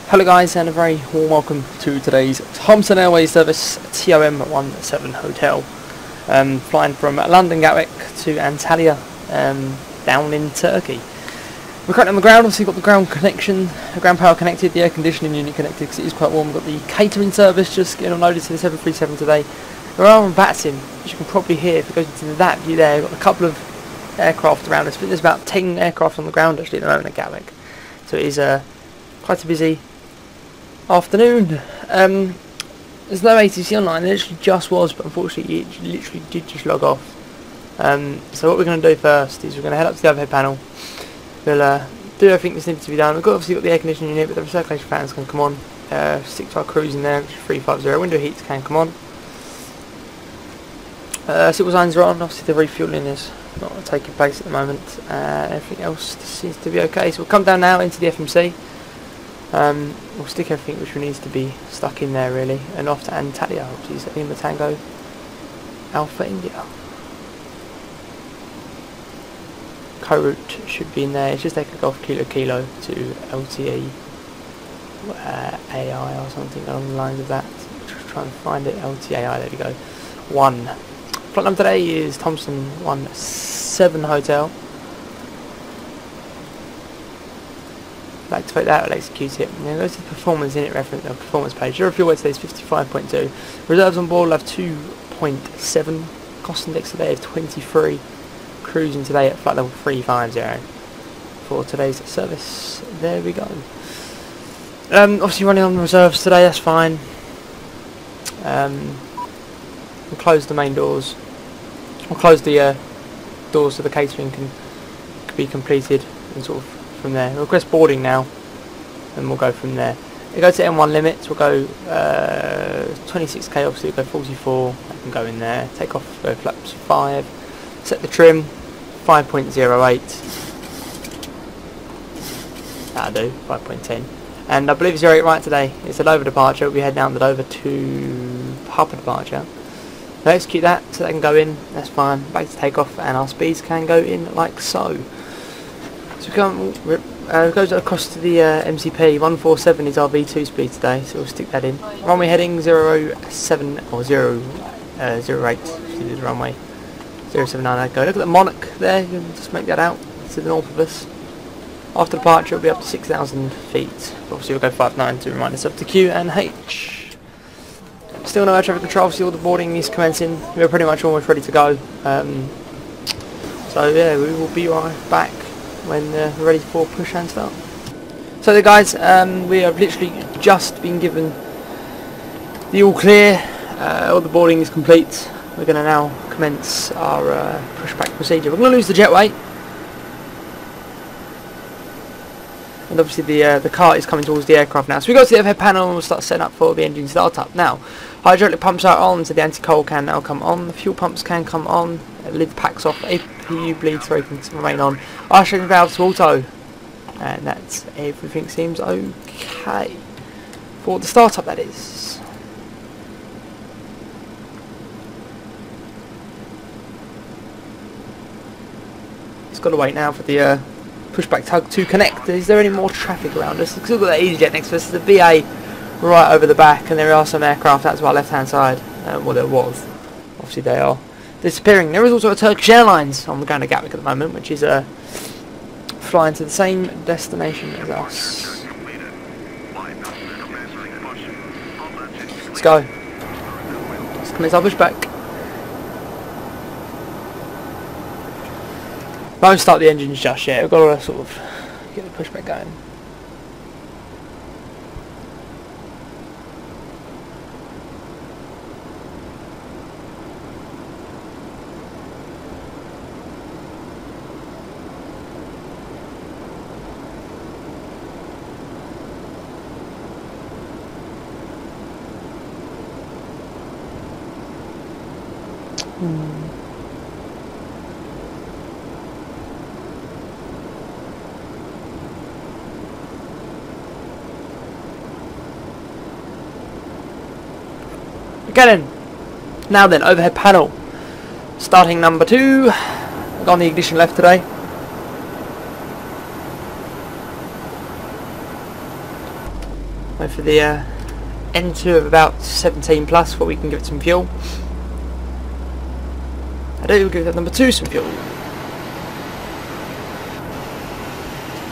Hello guys, and a very warm welcome to today's TOM17H service TOM17 Hotel. Flying from London Gatwick to Antalya, down in Turkey. We're currently on the ground. Obviously got the ground connection, the ground power connected, the air conditioning unit connected because it is quite warm. We've got the catering service just getting unloaded to the 737 today. There are VATs in, as you can probably hear if it goes into that view there. We've got a couple of aircraft around us. I think there's about 10 aircraft on the ground actually at the moment at Gatwick. So it is quite a busy afternoon. There's no ATC online. There literally just was, but unfortunately it literally did just log off. So what we're going to do first is we're going to head up to the overhead panel. We'll do everything that's needed to be done. We've obviously got the air conditioning unit, but the recirculation fans can come on. Stick to our cruise in there, which is 350. Window heats can come on. Signal signs are on. Obviously the refueling is not taking place at the moment. Everything else seems to be okay. So we'll come down now into the FMC. We'll stick everything which needs to be stuck in there really, and off to Antalya, which is Lima Tango Alpha India. Co-route should be in there. It's just take a Golf Kilo Kilo to LTAI AI or something along the lines of that. Just try and find it. LTAI, there we go. 1. Flight number today is TOM17 Hotel. We'll activate that, we'll execute it. Now go to the performance init reference, performance page. Zero fuel weight today is 55.2. Reserves on board will have 2.7. Cost index today of 23. Cruising today at flight level 350 for today's service. There we go. Obviously running on reserves today, that's fine. We'll close the main doors. We'll close the doors so the catering can be completed and sort of from there. We'll request boarding now and we'll go from there. We'll go to M1 limits, we'll go 26k, obviously we'll go 44, I can go in there, take off, go flaps 5, set the trim 5.08, that'll do, 5.10, and I believe it's 08 right today. It's a Dover departure, we'll be heading down the Dover to Harper departure. We'll execute that so they can go in, that's fine, back to takeoff, and our speeds can go in like so. So it goes across to the MCP. 147 is our V2 speed today, so we'll stick that in. Runway heading 07 or 08 to the runway 079. Go. Look at the Monarch there, you can just make that out to the north of us. After departure, it'll be up to 6,000 feet. Obviously, we'll go 59 to remind us of the Q and H. Still no air traffic control, see all the boarding is commencing. We're pretty much almost ready to go. So, yeah, we will be right back when we're ready for push and start. So there guys, we have literally just been given the all clear, all the boarding is complete. We're going to now commence our pushback procedure. We're going to lose the jetway, and obviously the car is coming towards the aircraft now. So we go to the overhead panel and we'll start setting up for the engine startup. Now, hydraulic pumps are on, so the anti-coal can now come on, the fuel pumps can come on, lid packs off, APU bleed through can remain on, arching valves to auto, and that's everything seems okay for the startup, that is. It's got to wait now for the pushback tug to connect. Is there any more traffic around us? Because we've got that EasyJet next to us, there's the BA right over the back, and there are some aircraft out to our left hand side. Well, there was. Obviously they are disappearing. There is also a Turkish Airlines on the ground at Gatwick at the moment, which is flying to the same destination as us. Let's go. Let's commence our pushback. Won't start the engines just yet. We've got to sort of get the pushback going. Get in. Now then, overhead panel. Starting number 2. Got on the ignition left today. Wait for the N2 of about 17 plus before we can give it some fuel. I do give that number 2 some fuel.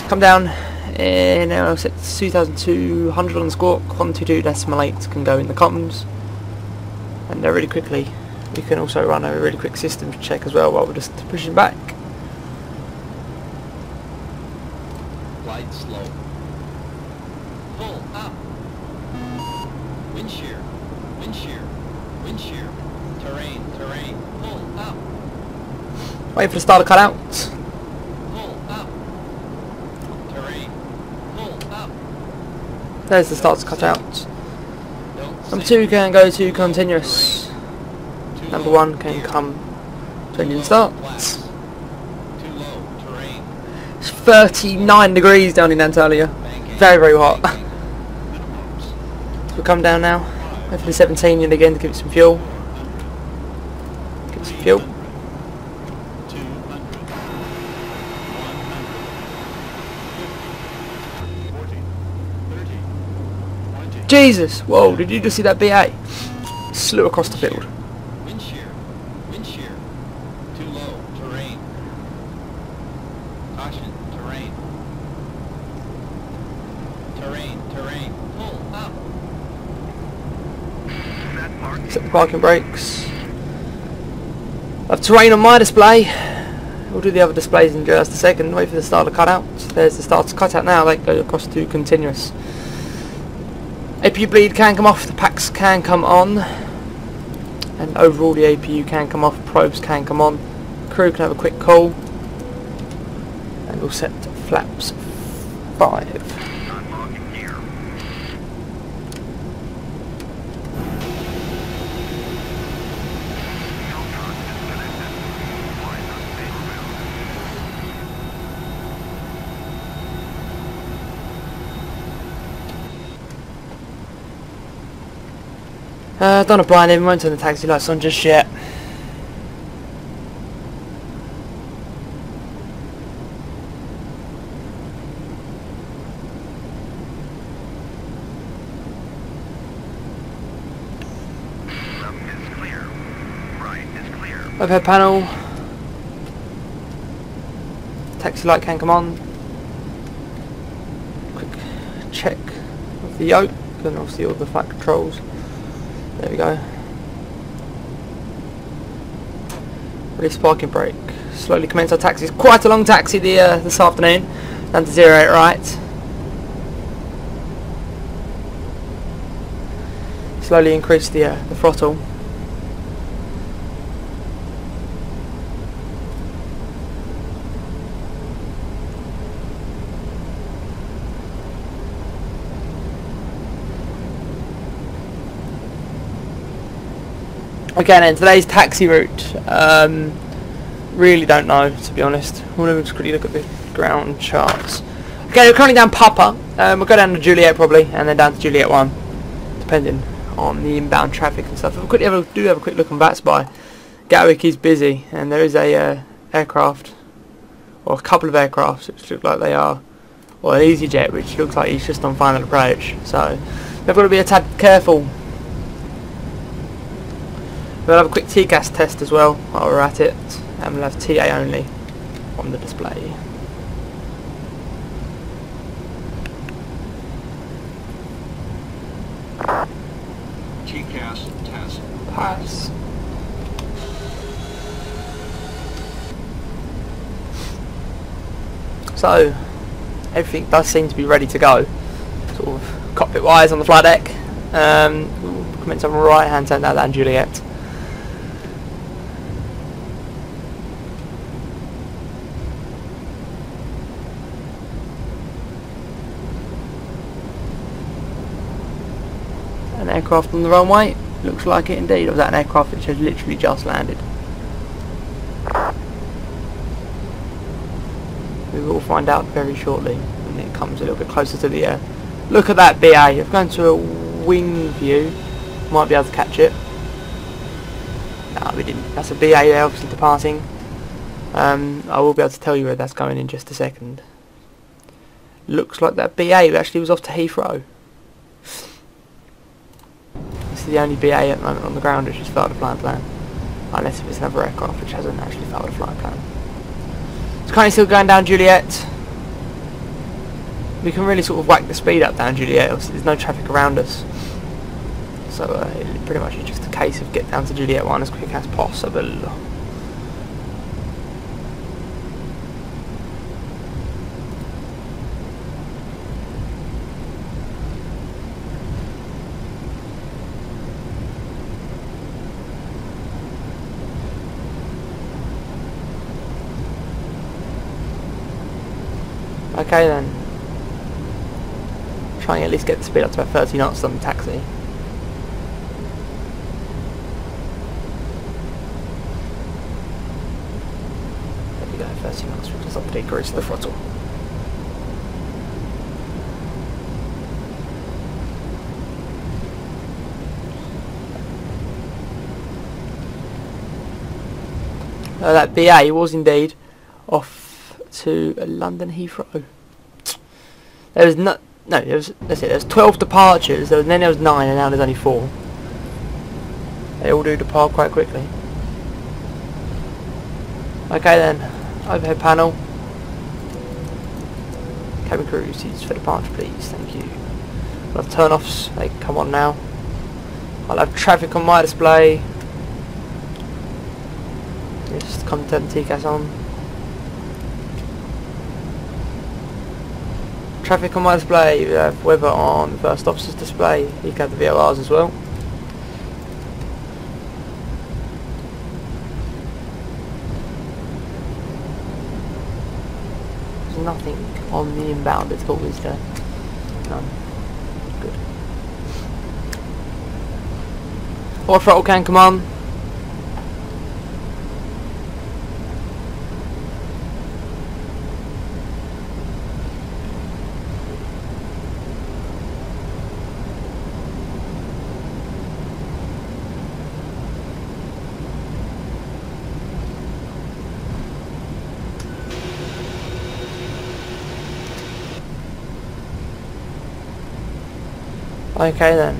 Come down in now set 2,200 on the squawk. 122.8 can go in the comms, and really quickly we can also run a really quick system check as well while we're just pushing back. Glide slow. Pull up. Wind shear. Wind shear. Wind shear. Terrain. Terrain. Pull up. Wait for the starter cut out. Pull up. Terrain. Pull up. There's the starter cut out. Don't Number sink. 2 can go to continuous. Too Number low. 1 can Gear. come to Too engine low. start. Flaps. Too low. Terrain. It's 39 degrees down in Antalya. Banking. Very, very hot. Banking. Minimums. So we come down now. Wait for the 17 in again to give it some fuel. Give it some fuel. 200. 100. 40. 30. 20. Jesus! Whoa, did you just see that BA? Slew across the field. Wind shear. Wind shear. Too low. Terrain. Caution. Terrain. Terrain. Terrain. Pull up. Set the parking brakes. I have terrain on my display. We'll do the other displays in just a second. Wait for the starter cutout. There's the starter cutout now. They go across to continuous. APU bleed can come off. The packs can come on. And overall the APU can come off. Probes can come on. Crew can have a quick call. And we'll set flaps 5. Don't apply anything, won't turn the taxi lights on just yet. Overhead panel. Taxi light can come on. Quick check of the yoke and obviously all the flight controls. There we go. Release parking brake. Slowly commence our taxi. It's quite a long taxi this afternoon. Down to 08 right. Slowly increase the throttle. Okay, then today's taxi route. Really don't know, to be honest. We'll just quickly look at the ground charts. Okay, we're currently down Papa. We'll go down to Juliet probably, and then down to Juliet 1, depending on the inbound traffic and stuff. We'll quickly have a quick look on Batspy. Gatwick is busy, and there is a aircraft, or a couple of aircrafts which look like they are, or an EasyJet which looks like he's just on final approach. So we've got to be a tad careful. We'll have a quick T-gas test as well while we're at it, and we'll have TA only on the display. T-gas test. Pass. So everything does seem to be ready to go, sort of cockpit wise on the flight deck. We'll commence on the right hand side now down Juliet. An aircraft on the runway. Looks like it indeed. Or was that an aircraft which has literally just landed? We will find out very shortly when it comes a little bit closer to the air. Look at that BA. If going to a wing view, might be able to catch it. No, we didn't. That's a BA there, obviously departing. I will be able to tell you where that's going in just a second. Looks like that BA actually was off to Heathrow. the only BA at the moment on the ground which has failed a flying plan. Unless if it's another aircraft which hasn't actually failed a flying plan. It's currently still going down Juliet. We can really sort of whack the speed up down Juliet, obviously there's no traffic around us. So it pretty much is just a case of get down to Juliet 1 as quick as possible. Okay then. Trying to at least get the speed up to about 30 knots on the taxi. There we go, 30 knots, we'll just up the decrease the throttle. That BA was indeed off to London Heathrow. There was there was 12 departures, then there was 9 and now there's only 4. They all do depart quite quickly. Okay then, overhead panel. Cabin crew seats for departure please, thank you. I'll have turn offs, they can come on now. I'll have traffic on my display. Just content TCAS on. Traffic on my display, we have weather on the first officer's display, you can have the VORs as well. There's nothing on the inbound at all, is there? None. Good. What throttle can come on? Okay then.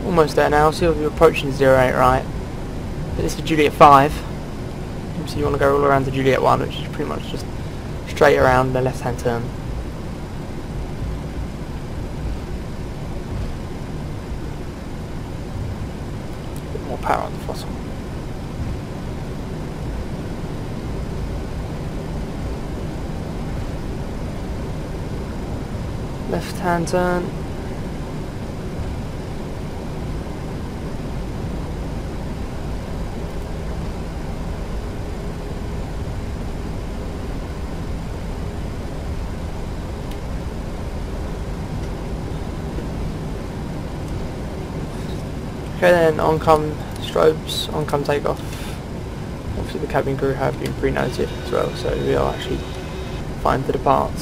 Almost there now, see if you're approaching 08 right. But this is Juliet 5. So you want to go all around to Juliet 1, which is pretty much just straight around the left hand turn. A bit more power on the throttle. Left hand turn. Okay then, on come strobes, on come takeoff. Obviously the cabin crew have been pre-noted as well, so we are actually fine to depart.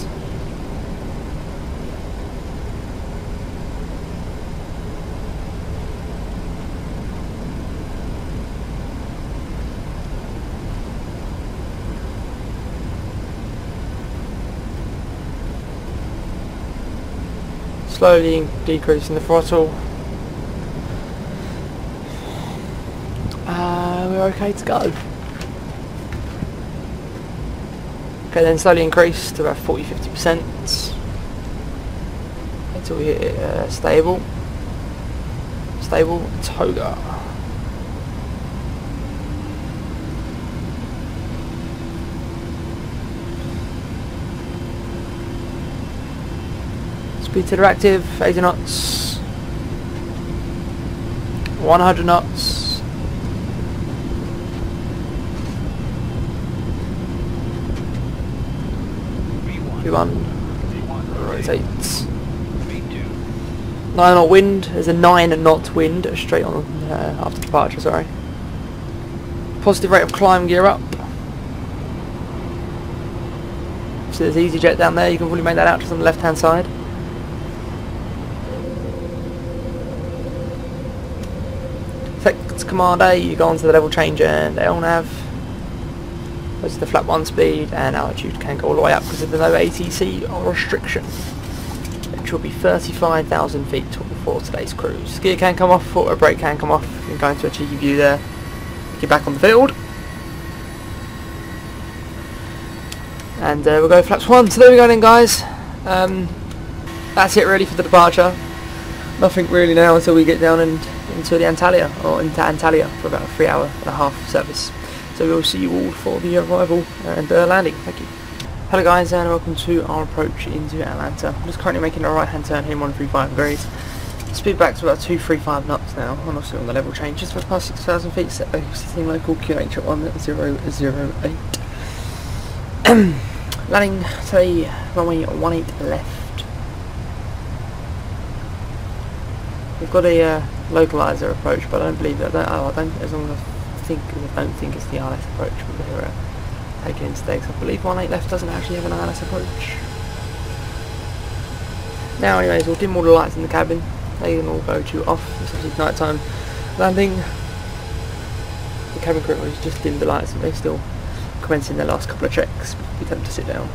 Slowly decreasing the throttle. We're okay to go. Okay, then slowly increase to about 40-50% until we hit stable. Stable toga. Speed to active, 80 knots, 100 knots. 1 rotate. 9 knot wind. There's a 9 knot wind straight on after departure. Sorry. Positive rate of climb. Gear up. So there's EasyJet down there. You can probably make that out just on the left hand side. Effects command A. You go onto the level change and L nav. That's the flat 1 speed, and altitude can go all the way up because of the no ATC restriction, which will be 35,000 feet for today's cruise. Gear can come off, auto brake can come off. You're going to achieve your view there. Get back on the field. And we'll go flaps 1. So there we go then, guys. That's it really for the departure. Nothing really now until we get down and into the Antalya, or into Antalya, for about a 3.5-hour service. So we'll see you all for the arrival and landing. Thank you. Hello guys, and welcome to our approach into Atlanta. I'm just currently making a right hand turn here in 135 degrees. Speed back to about 235 knots now. I'm also on the level change just for past 6,000 feet, set by existing local QH at 1008. Landing today, runway 18 left. We've got a localizer approach, but I don't believe that. I don't think it's the RS approach we're taking in today. I believe 18 left doesn't actually have an RS approach. Now, anyways, we'll dim all the lights in the cabin. They can all go to off. It's obviously night time landing. The cabin crew has just dimmed the lights, and they're still commencing their last couple of checks before we tell them to sit down.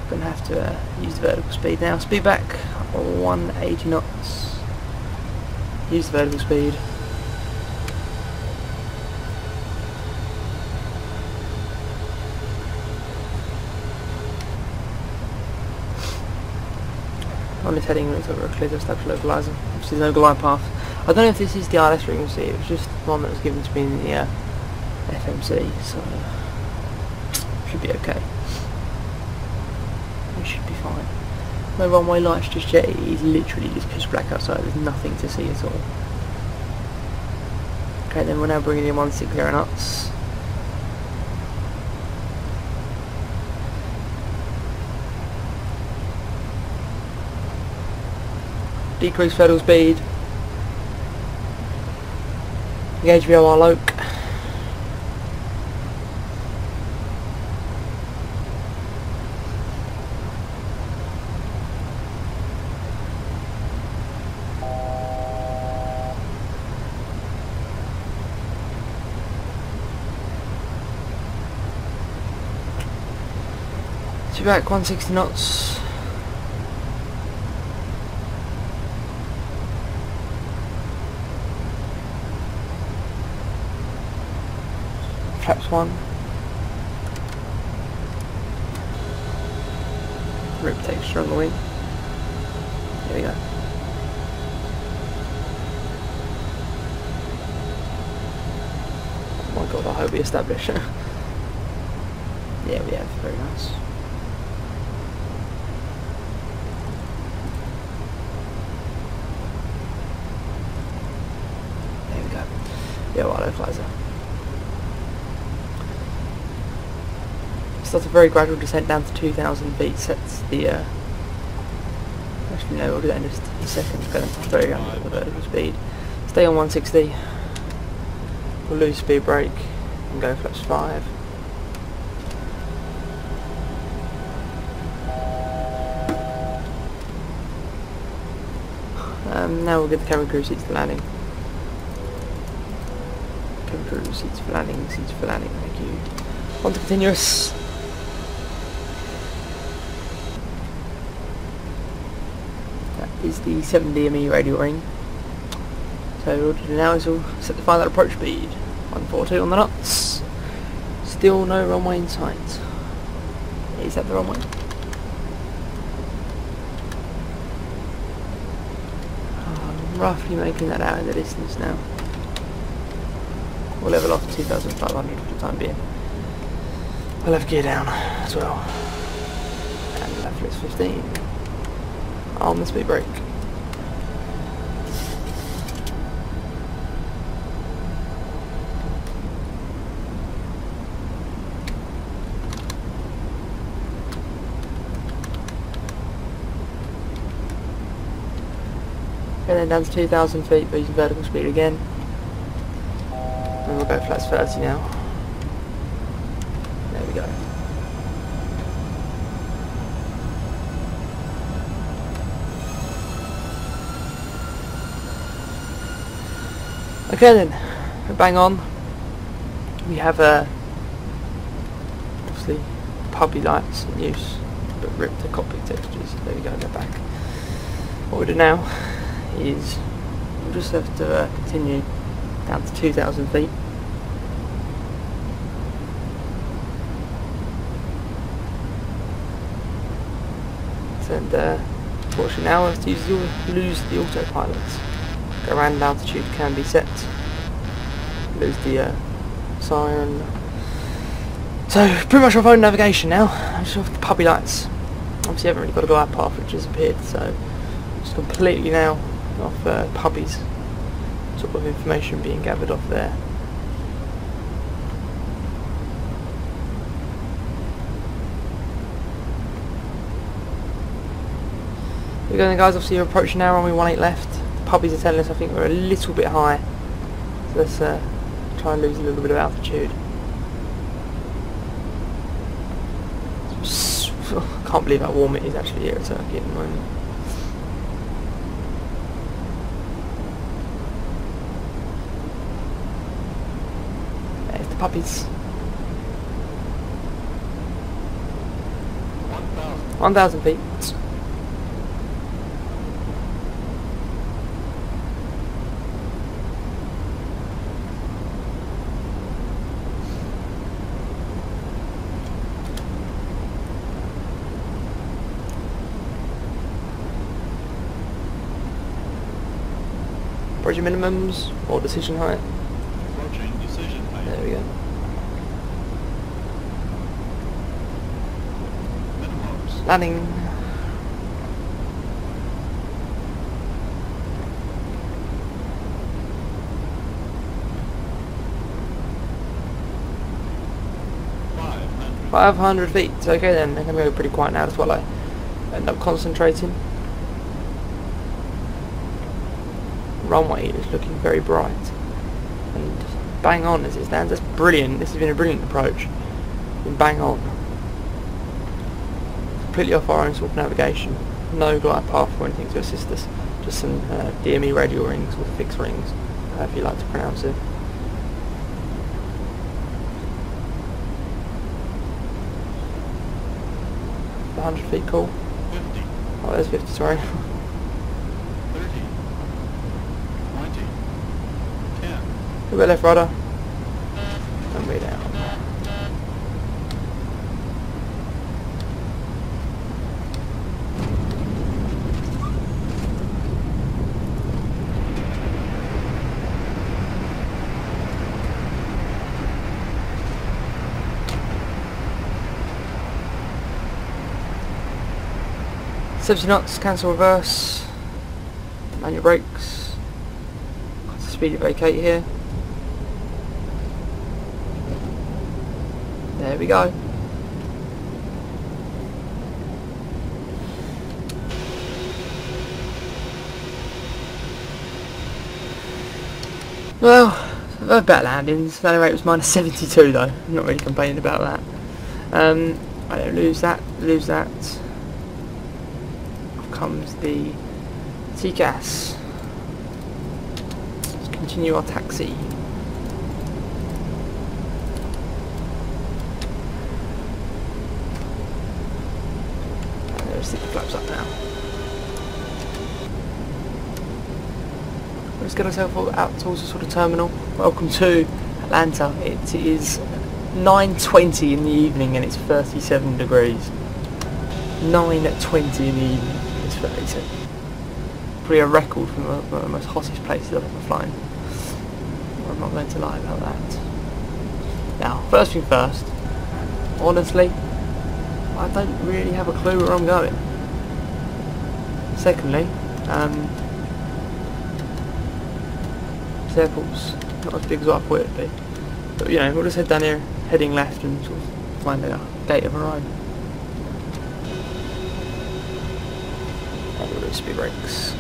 Gonna have to use the vertical speed now. Speed back 180 knots. Use the vertical speed. On this heading, it's over a clear established localizer. Obviously, there's no glide path. I don't know if this is the RS frequency. It was just one that was given to me in the FMC, so should be okay. We should be fine. No runway lights just yet. It is literally just pitch black outside. There's nothing to see at all. Okay, then we're now bringing in 160 knots. Decrease throttle speed. Engage VOR loc. So back 160 knots. Flaps 1. Rip texture on the wing. There we go. Oh my god, I hope we establish. Yeah, we have. Very nice. There we go. Yeah, well, localizer. That's a very gradual descent down to 2,000 feet. Sets the actually no, we'll do that in just a second. Go down to very under the vertical speed. Stay on 160. We'll lose speed brake and go flaps 5. Now we'll get the cabin crew seats for landing. Cabin crew seats for landing. Seats for landing. Thank you. On to continuous. Is the 7 DME radial ring. So what we'll do now is we'll set the final approach speed 142 on the knots. Still no runway in sight. Is that the runway? I'm roughly making that out in the distance now. We'll level off to 2,500 for the time being. We'll have gear down as well. And left flip's 15. On the speed brake. And then down to 2,000 feet, but using vertical speed again. And we'll go flats 30 now. There we go. Okay then, bang on. We have obviously puppy lights in use, but ripped the cockpit textures. There we go, go back. What we do now is we'll just have to continue down to 2,000 feet. And fortunately now, as you lose the autopilots. Go around altitude can be set. Lose the siren. So pretty much off own navigation now. Just off the puppy lights. Obviously, haven't really got a glide path which has appeared, so just completely now off puppies. Sort of information being gathered off there. Here we go then, guys. Obviously, you're approaching now. Runway 18 left. The puppies are telling us I think we're a little bit high. So let's try and lose a little bit of altitude. I can't believe how warm it is actually here at Turkey at the moment. There's the puppies. 1,000 feet. Approaching minimums or decision height. Approaching decision height. There we go. Minimums. Landing. $500. 500 feet. Okay then, they're going to go pretty quiet now. That's what I end up concentrating. Runway is looking very bright and bang on as it stands. That's brilliant. This has been a brilliant approach. Been bang on. Completely off our own sort of navigation. No glide path or anything to assist us. Just some DME radial rings or fixed rings, however you like to pronounce it. The 100 feet cool. 50. Oh, there's 50. Sorry. 30. 20. 10. A bit left rudder. And way down. Safety knots, cancel reverse, manual brakes, speed vacate here. There we go. Well, I've had better landings. Landing rate was minus 72 though. I'm not really complaining about that. I don't lose that, lose that. Comes the TCAS. Let's continue our taxi. And there's the flaps up now. Let's get ourselves out towards the sort of terminal. Welcome to Atlanta. It is 9:20 in the evening and it's 37 degrees. 9:20 in the evening. It's 37. Probably a record from one of the most hottest places I've ever flown. I'm not going to lie about that. Now, first thing first, honestly, I don't really have a clue where I'm going. Secondly, this airport's not as big as I thought it'd be. But you know, we'll just head down here, heading left and sort of find a gate of our own. Speed brakes.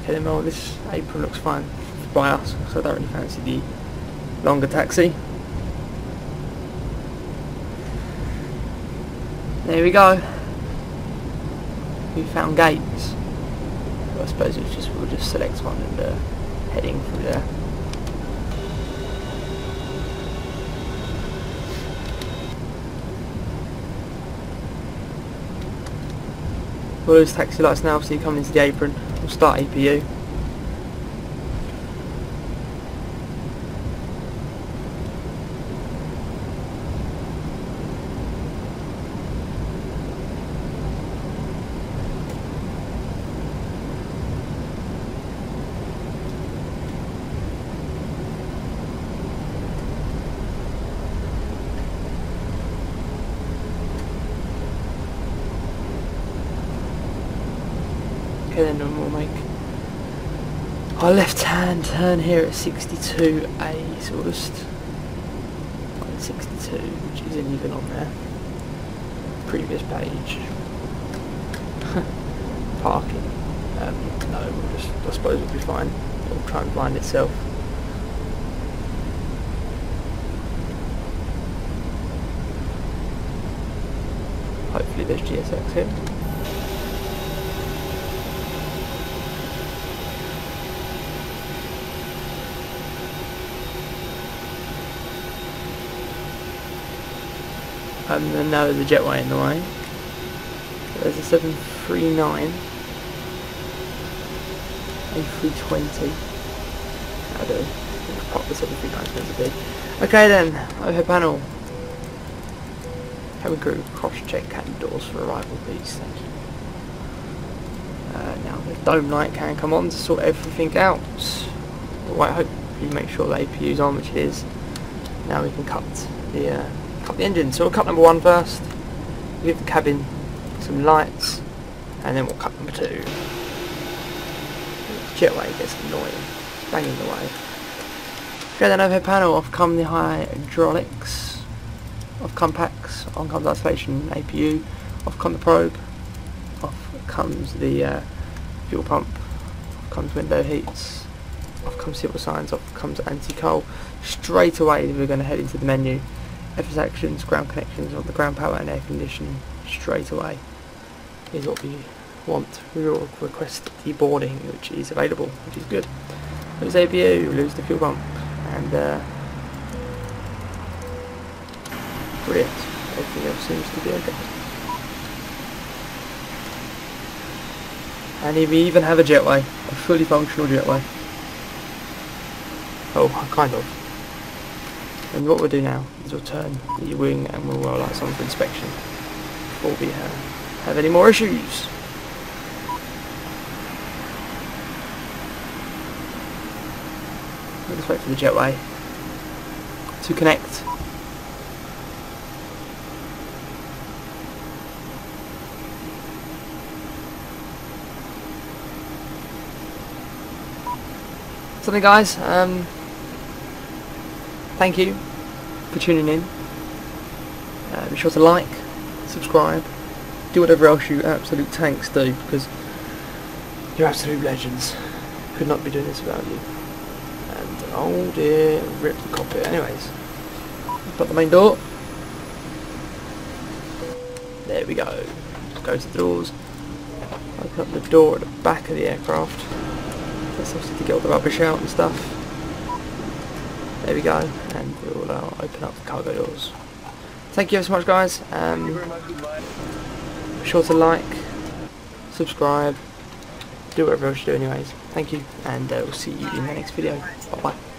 Okay then, well, this apron looks fine by us, so I don't really fancy the longer taxi. There we go. We found gates. So I suppose we'll just select one and heading through there. We'll lose taxi lights now, so you come into the apron. We'll start APU. Okay, then we'll make our left hand turn here at 62A, so we'll just find 62, which isn't even on there. Previous page. Parking. No, we'll just, I suppose it'll be fine. It'll try and find itself. Hopefully there's GSX here. And now there's a jetway in the way. There's a 739, A320. That'll do. Let's pop the 739 meant to be. Okay then, overhead panel. Cabin crew, cross check cabin doors for arrival, please. Thank you. Now the dome light can come on to sort everything out. Well, I hope you make sure the APU's on, which it is. Now we can cut the engine. So we'll cut number 1 first, we'll give the cabin some lights, and then we'll cut number 2. Jetway gets annoying, it's banging the way. Okay then, overhead panel, off come the hydraulics, off come packs, on comes isolation APU, off come the probe, off comes the fuel pump, off comes window heats, off comes silver signs, off comes anti-coal. Straight away we're going to head into the menu. FSX actions, ground connections on the ground power and air conditioning straight away is what we want. We will request deboarding, which is available, which is good. Lose APU, lose the fuel pump, and brilliant. Everything else seems to be okay. And we even have a jetway, a fully functional jetway. Oh, kind of. And what we'll do now is we'll turn the wing and we'll roll lights on for inspection before we have any more issues. We'll just wait for the jetway to connect. So then guys, thank you for tuning in. Be sure to like, subscribe, do whatever else you absolute tanks do, because you're absolute legends. Could not be doing this without you. And oh dear, rip the cockpit. Anyways, got the main door. There we go. Just go to the doors. Open up the door at the back of the aircraft. That's obviously to get all the rubbish out and stuff. There we go, and we'll open up the cargo doors. Thank you so much guys. Be sure to like, subscribe, do whatever else you do anyways. Thank you, and we'll see you in the next video. Bye bye.